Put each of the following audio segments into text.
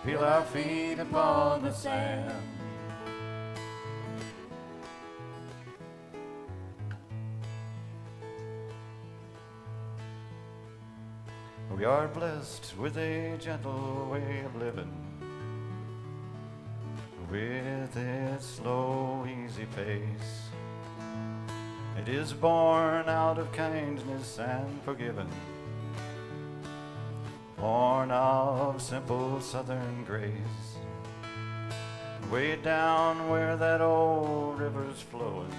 feel our feet upon the sand. We are blessed with a gentle way of living, with its slow, easy pace. It is born out of kindness and forgiving, born of simple southern grace. Way down where that old river's flowing,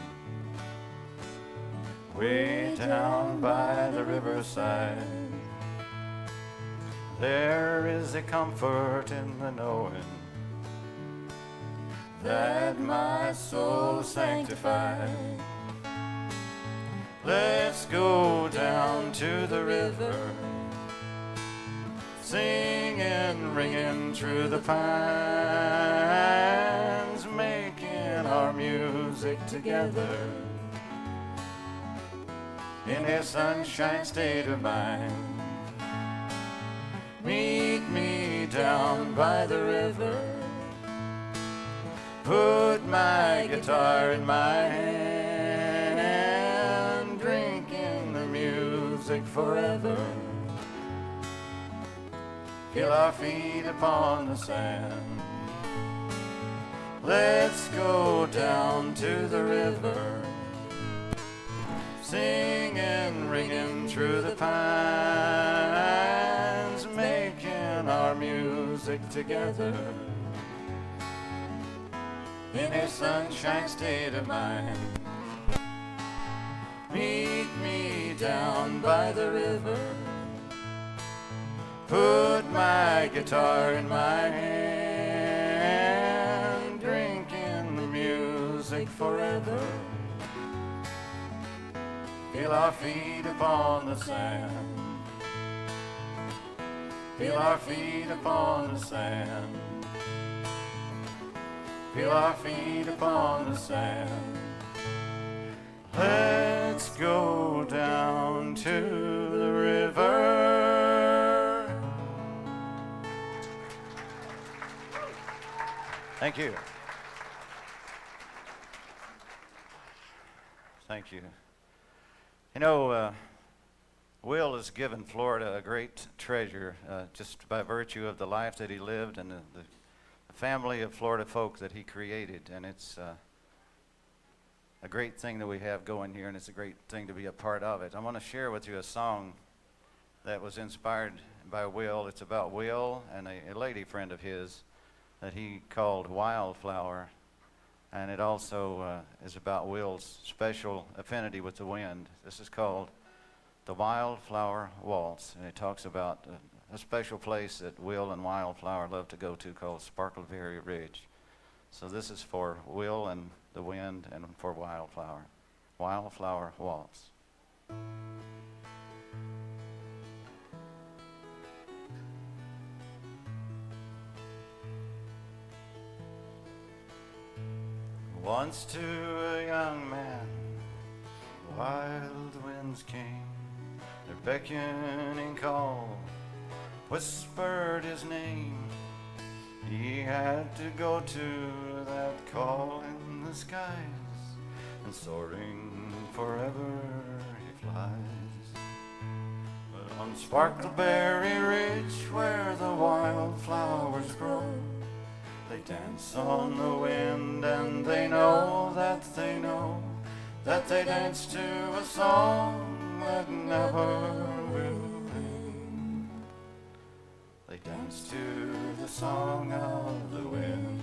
way down by the riverside, there is a comfort in the knowing that my soul is sanctified. Let's go down to the river, singing, ringing through the pines, making our music together in a sunshine state of mind. Meet me down by the river, put my guitar in my hand, drinking the music forever, feel our feet upon the sand. Let's go down to the river, singing, ringing through the pines, making our music together in a sunshine state of mind. Meet me down by the river, put my guitar in my hand, drinking the music forever, feel our feet upon the sand. Feel our feet upon the sand. Feel our feet upon the sand. Let's go down to the river. Thank you. Thank you. You know, Will has given Florida a great treasure just by virtue of the life that he lived and the family of Florida folk that he created. And it's a great thing that we have going here, and it's a great thing to be a part of it. I want to share with you a song that was inspired by Will. It's about Will and a lady friend of his that he called Wildflower. And it also is about Will's special affinity with the wind. This is called The Wildflower Waltz, and it talks about a special place that Will and Wildflower love to go to called Sparkleberry Ridge. So this is for Will and the wind and for Wildflower. Wildflower Waltz. Once to a young man, wild winds came, their beckoning call whispered his name. He had to go to that call in the skies, and soaring forever he flies. But on Sparkleberry Ridge, where the wildflowers grow, they dance on the wind, and they know that they dance to a song that never will end. They dance to the song of the wind.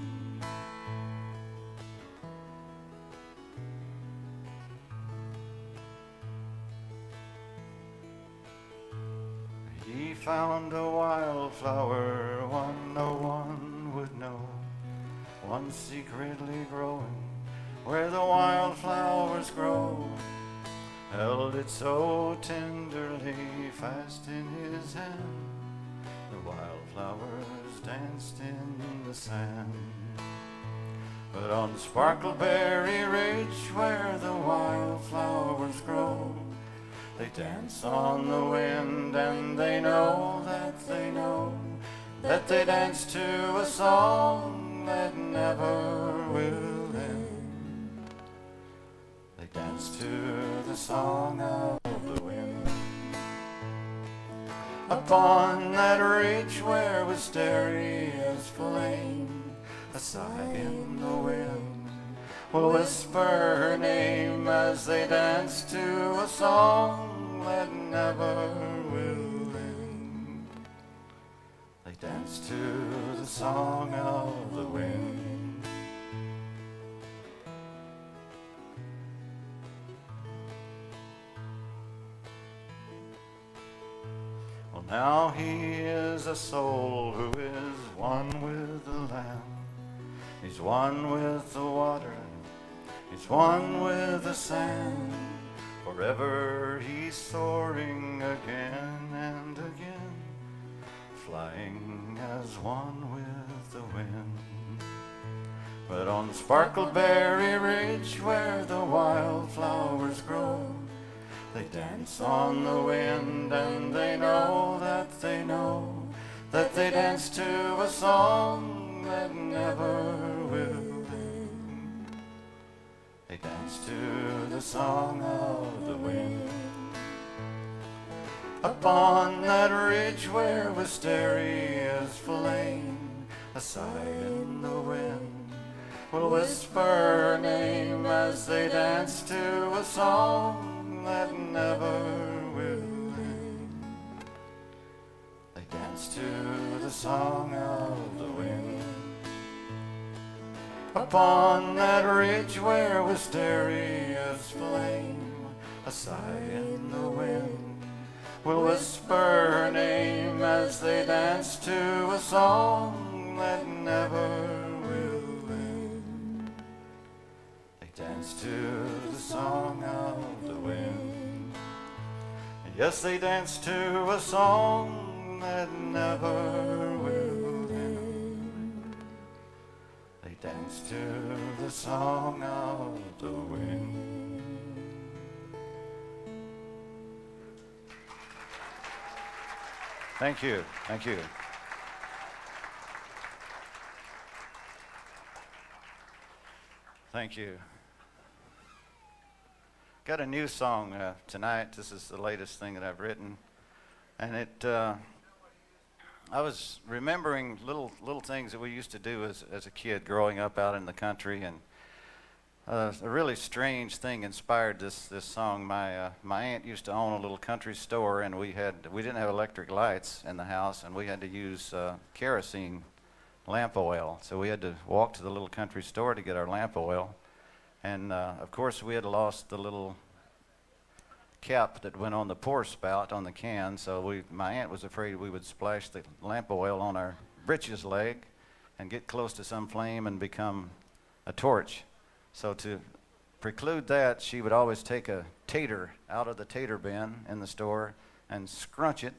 He found a wildflower one no one would know, one secretly growing where the wildflowers grow. Held it so tenderly fast in his hand, the wildflowers danced in the sand. But on Sparkleberry Ridge, where the wildflowers grow, they dance on the wind, and they know that they dance to a song that never will end. They dance to the song of the wind. Upon that ridge where wisteria's flame, a sigh in the wind will whisper her name as they dance to a song that never will end. They dance to the song of the wind. Well, now he is a soul who is one with the Lamb. He's one with the water, he's one with the sand. Forever he's soaring again and again, flying as one with the wind. But on Sparkleberry Ridge where the wildflowers grow, they dance on the wind, and they know that they dance to a song that never will end. They dance to the song of the wind. Upon that ridge where wisteria's flame, a sigh in the wind will whisper her name as they dance to a song that never will end. They dance to the song of the wind. Upon that ridge where wisteria's flame, a sigh in the wind will whisper her name as they dance to a song that never will end. They dance to the song of the wind. Yes, they dance to a song that never will end. They dance to the song of the wind. Thank you. Thank you. Thank you. Got a new song tonight. This is the latest thing that I've written, and I was remembering little things that we used to do as a kid growing up out in the country, and a really strange thing inspired this song. My aunt used to own a little country store, and we didn't have electric lights in the house, and we had to use kerosene lamp oil. So we had to walk to the little country store to get our lamp oil, and of course we had lost the little cap that went on the pour spout on the can. So my aunt was afraid we would splash the lamp oil on our breeches leg and get close to some flame and become a torch. So to preclude that, she would always take a tater out of the tater bin in the store and scrunch it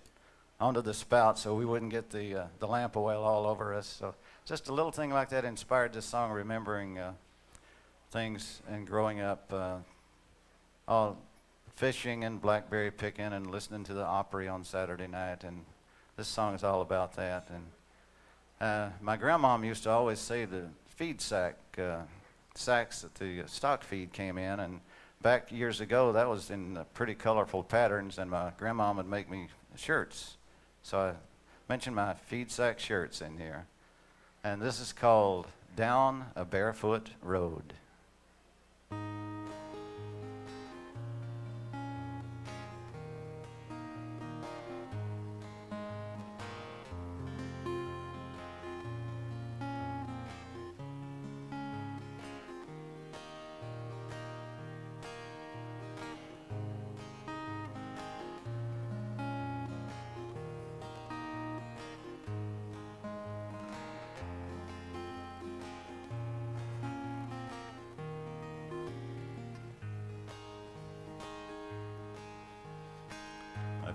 onto the spout so we wouldn't get the lamp oil all over us. So just a little thing like that inspired this song, remembering things and growing up, all fishing and blackberry picking and listening to the Opry on Saturday night. And this song is all about that. And my grandmom used to always say the feed sacks that the stock feed came in, and back years ago that was in pretty colorful patterns, and my grandma would make me shirts. So I mentioned my feed sack shirts in here, and this is called Down a Barefoot Road.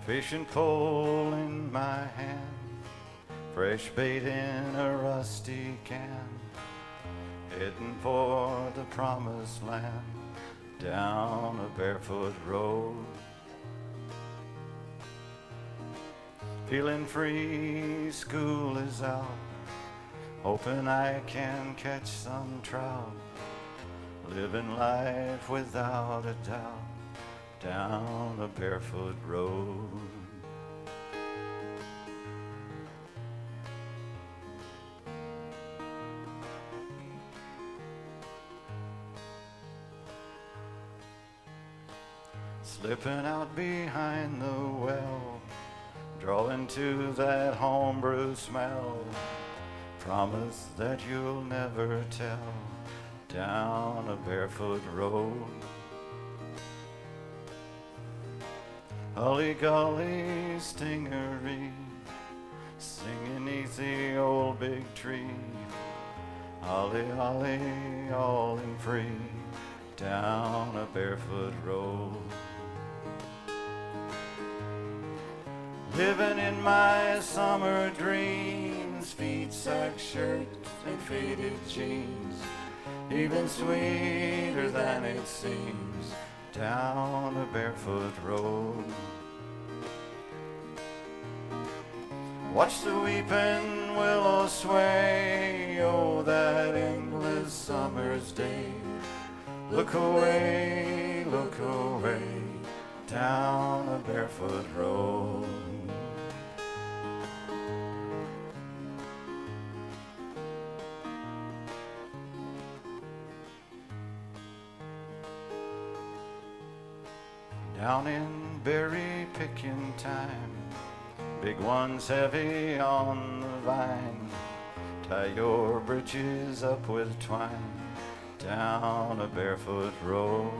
Fishing pole in my hand, fresh bait in a rusty can, heading for the promised land, down a barefoot road. Feeling free, school is out, hoping I can catch some trout. Living life without a doubt, down a barefoot road. Slipping out behind the well, drawing to that homebrew smell. Promise that you'll never tell, down a barefoot road. Hully gully stingery, singing neath the old big tree. Holly, holly, all in free, down a barefoot road. Living in my summer dreams, feet sack shirt and faded jeans, even sweeter than it seems, down a barefoot road. Watch the weeping willow sway, oh, that endless summer's day. Look away, down a barefoot road. Down in berry picking time, big ones heavy on the vine. Tie your breeches up with twine, down a barefoot road.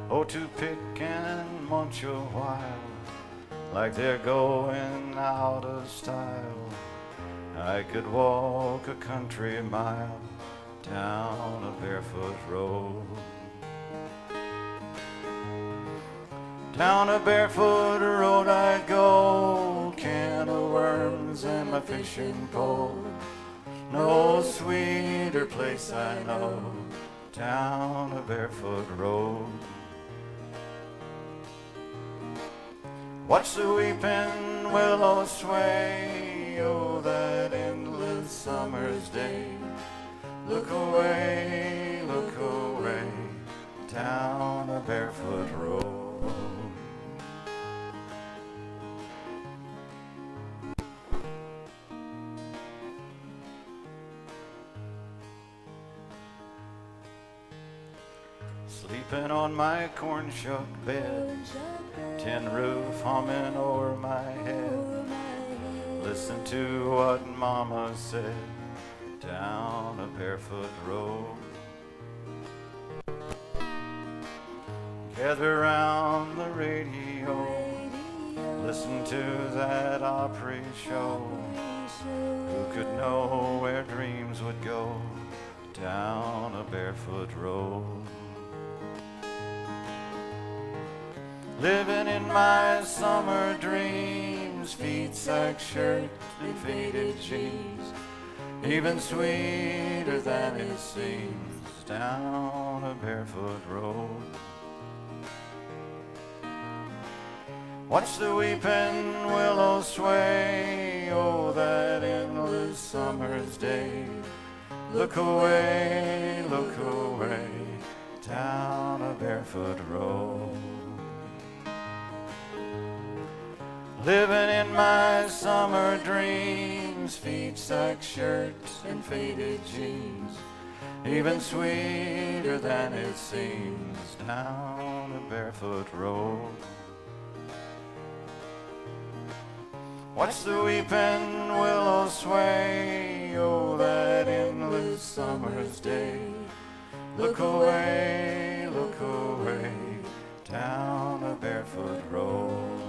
Oh, to pick and munch a while, like they're going out of style. I could walk a country mile, down a barefoot road. Down a barefoot road I'd go, can of worms and my fishing pole. No sweeter place I know, down a barefoot road. Watch the weeping willow sway, oh, that endless summer's day. Look away, down a barefoot road. Sleeping on my corn shuck bed, tin roof humming o'er my head. Listen to what Mama said, down a barefoot road. Gather round the radio, listen to that Opry show. Who could know where dreams would go, down a barefoot road. Living in my summer dreams, feet sack shirt and faded jeans, even sweeter than it seems, down a barefoot road. Watch the weeping willow sway, oh, that endless summer's day. Look away, down a barefoot road. Living in my summer dreams, feet sack shirt and faded jeans, even sweeter than it seems, down a barefoot road. Watch the weeping willow sway, oh, that endless summer's day. Look away, down a barefoot road.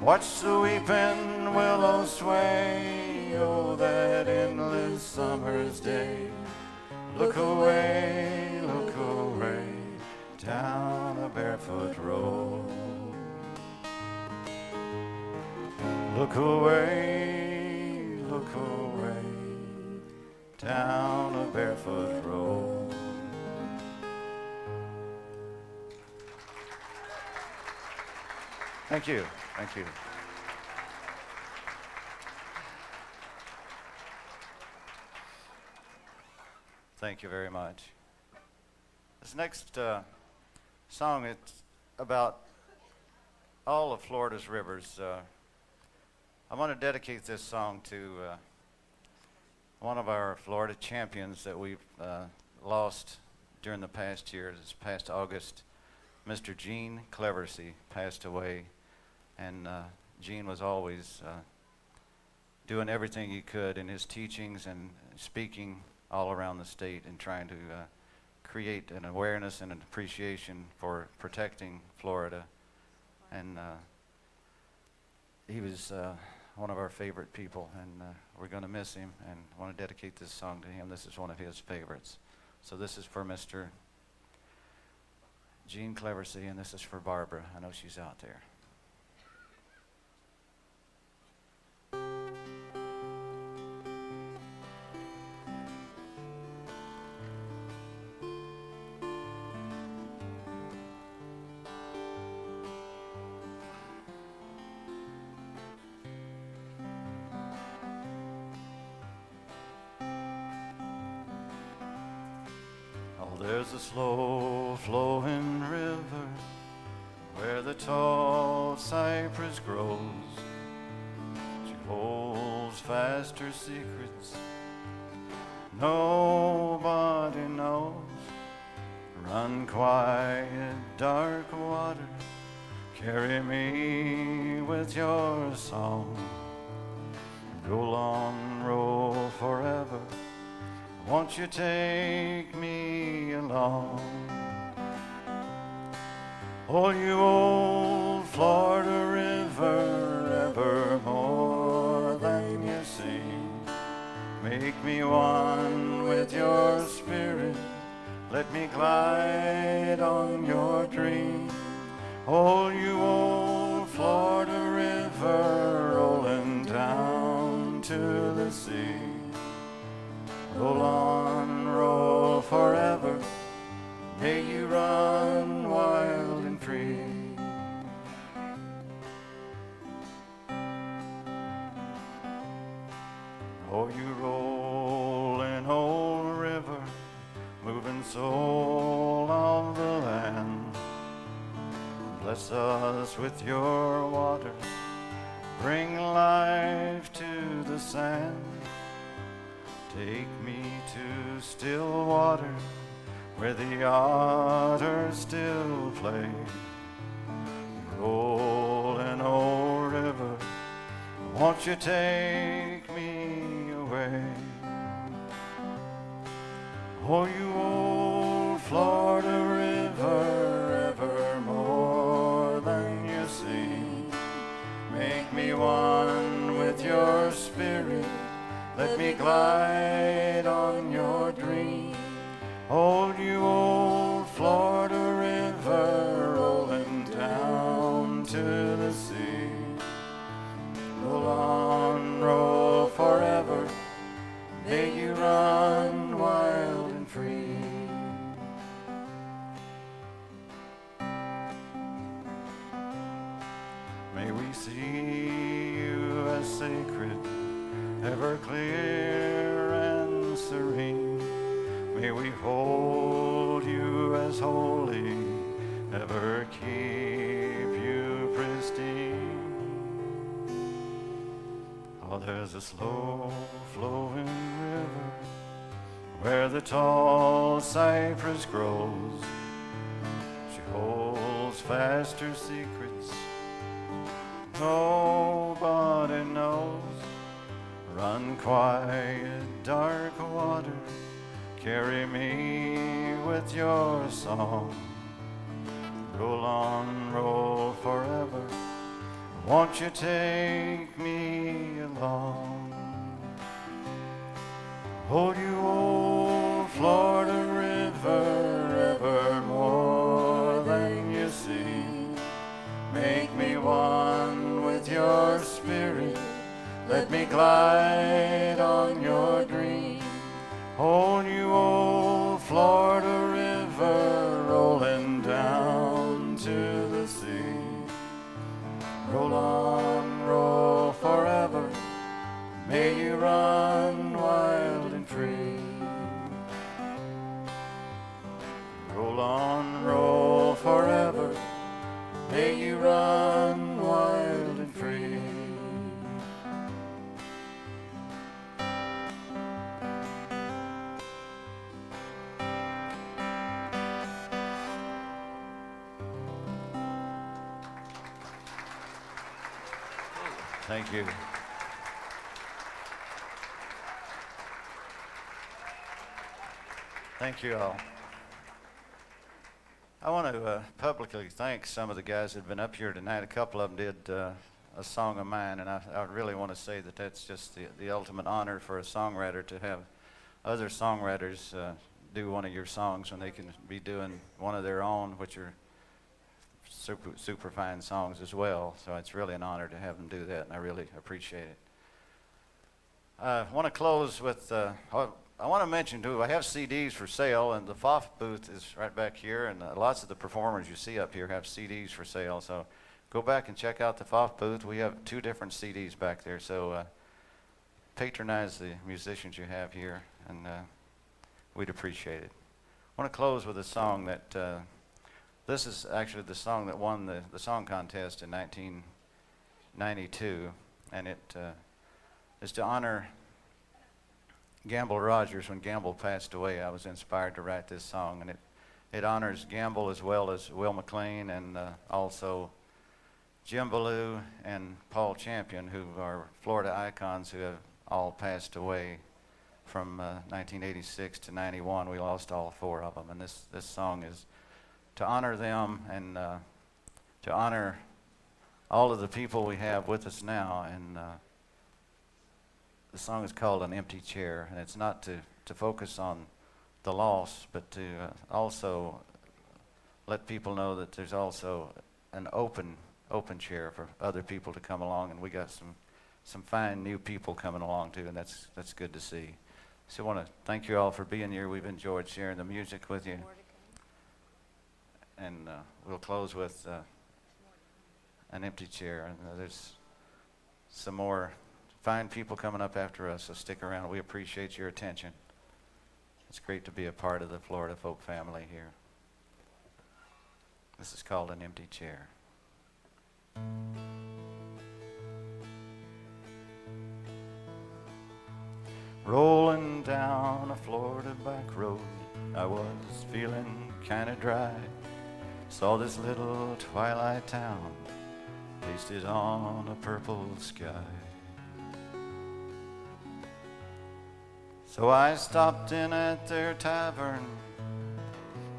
Watch the weeping willow sway, oh, that endless summer's day. Look away, down a barefoot road. Look away, down a barefoot road. Thank you. Thank you. Thank you very much. This next song, it's about all of Florida's rivers. I want to dedicate this song to one of our Florida champions that we've lost during the past year. This past August, Mr. Gene Cleversey passed away, and Gene was always doing everything he could in his teachings and speaking all around the state and trying to create an awareness and an appreciation for protecting Florida. And he was one of our favorite people, and we're going to miss him, and I want to dedicate this song to him. This is one of his favorites. So this is for Mr. Gene Cleversey, and this is for Barbara. I know she's out there. There's a slow flowing river where the tall cypress grows. She holds fast her secrets nobody knows. Run quiet, dark water, carry me with your song. Roll on, roll forever, won't you take me along? Oh, you old Florida river, ever more than you sing. Make me one with your spirit, let me glide on your dream. Oh, you old Florida river, rolling down to the sea. Roll on, roll forever, may you run wild and free. Oh, you rolling old river, moving soul of the land. Bless us with your water, bring life to the sand. Take me to still water, where the otters still play. Rolling old river, won't you take me away? Oh, you old Florida river, ever more than you sing. Make me one with your spirit, let me glide on your dream. Oh, you old Florida river, rolling down to the sea. Roll on, roll forever, may you run wild and free. May we see you as sacred, ever clear and serene. May we hold you as holy, ever keep you pristine. Oh, there's a slow flowing river where the tall cypress grows. She holds fast her secrets nobody knows. Run quiet, dark water, carry me with your song. Roll on, roll forever, won't you take me along? Oh, you old Florida river, ever more than you sing. Make me one with your spirit, let me glide on your dream. Oh, you old Florida river, rolling down to the sea. Thank you. Thank you all. I want to publicly thank some of the guys that have been up here tonight. A couple of them did a song of mine, and I really want to say that that's just the ultimate honor for a songwriter to have other songwriters do one of your songs when they can be doing one of their own, which are super fine songs as well. So it's really an honor to have them do that, and I really appreciate it. I want to close with, I want to mention too, I have CDs for sale, and the FOF booth is right back here, and lots of the performers you see up here have CDs for sale. So go back and check out the FOF booth. We have 2 different CDs back there, so patronize the musicians you have here, and we'd appreciate it. I want to close with a song that, this is actually the song that won the song contest in 1992, and it is to honor Gamble Rogers. When Gamble passed away, I was inspired to write this song, and it honors Gamble as well as Will McLean, and also Jim Ballou and Paul Champion, who are Florida icons who have all passed away from 1986 to 91. We lost all 4 of them, and this song is to honor them and to honor all of the people we have with us now. And the song is called An Empty Chair, and it's not to focus on the loss, but to also let people know that there's also an open chair for other people to come along, and we got some fine new people coming along too, and that's good to see. So I want to thank you all for being here. We've enjoyed sharing the music with you. And we'll close with An Empty Chair. And there's some more fine people coming up after us, so stick around. We appreciate your attention. It's great to be a part of the Florida folk family here. This is called An Empty Chair. Rolling down a Florida back road, I was feeling kinda dry. Saw this little twilight town pasted on a purple sky. So I stopped in at their tavern,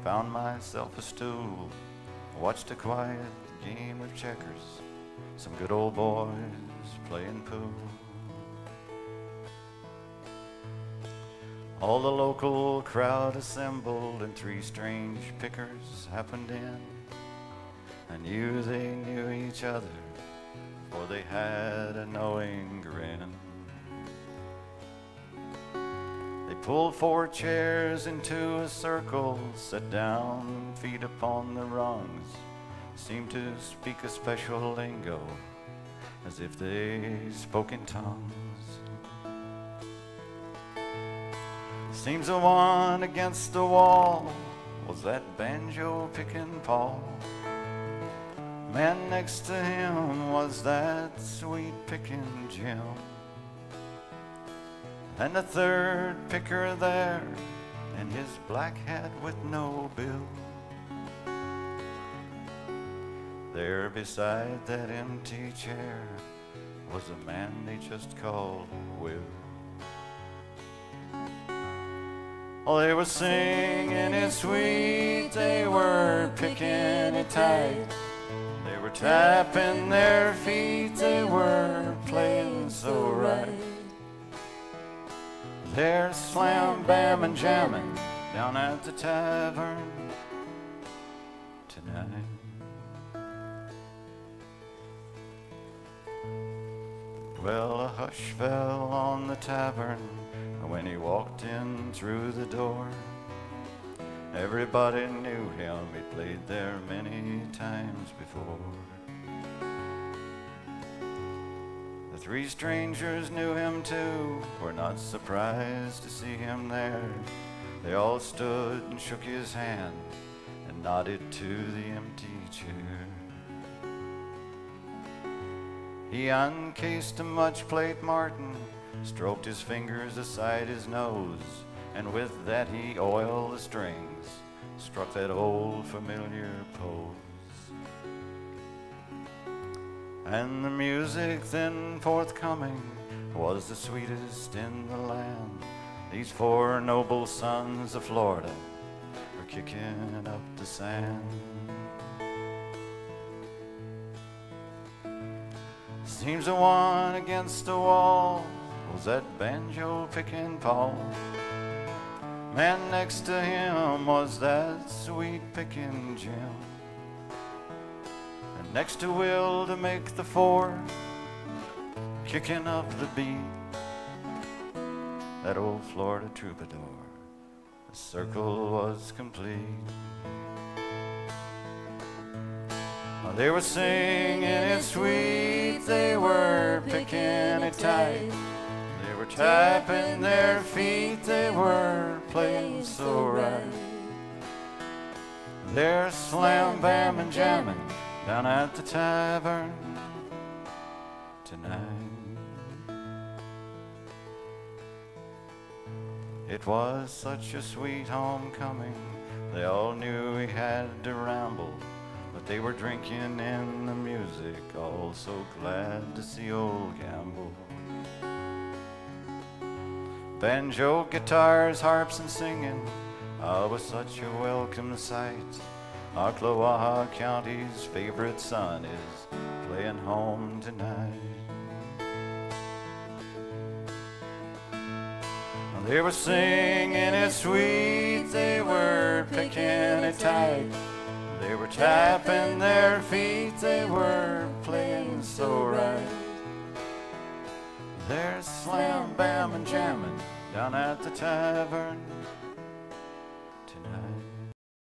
found myself a stool, watched a quiet game of checkers, some good old boys playing pool. All the local crowd assembled, and 3 strange pickers happened in. I knew they knew each other, for they had a knowing grin. They pulled 4 chairs into a circle, sat down, feet upon the rungs, seemed to speak a special lingo, as if they spoke in tongues. Seems the one against the wall was that banjo-picking Paul. Man next to him was that sweet-picking Jim. And the 3rd picker there, in his black hat with no bill. There beside that empty chair was a man they just called Will. Oh, they were singing it sweet, they were picking it tight. They were tapping their feet, they were playing so right. They're slam, bam, and jamming down at the tavern tonight. Well, a hush fell on the tavern when he walked in through the door. Everybody knew him, he played there many times before. The 3 strangers knew him too, were not surprised to see him there. They all stood and shook his hand and nodded to the empty chair. He uncased a much-plate Martin, stroked his fingers aside his nose, and with that he oiled the strings, struck that old familiar pose. And the music then forthcoming was the sweetest in the land. These four noble sons of Florida were kicking up the sand. Seems the one against the wall was that banjo picking Paul. Man next to him was that sweet picking Jim. And next to Will to make the four, kicking up the beat, that old Florida troubadour, the circle was complete. They were singing it sweet, they were picking it tight, they were tapping their feet, they were playing so right. They're slam, bam, and jamming down at the tavern tonight. It was such a sweet homecoming, they all knew we had to ramble, but they were drinking in the music, all so glad to see old Gamble. Banjo, guitars, harps, and singing, was such a welcome sight. Ocklawaha County's favorite son is playing home tonight. They were singing it sweet, they were picking it tight, they were tapping their feet, they were playing so right. They're slam, bam, and jamming down at the tavern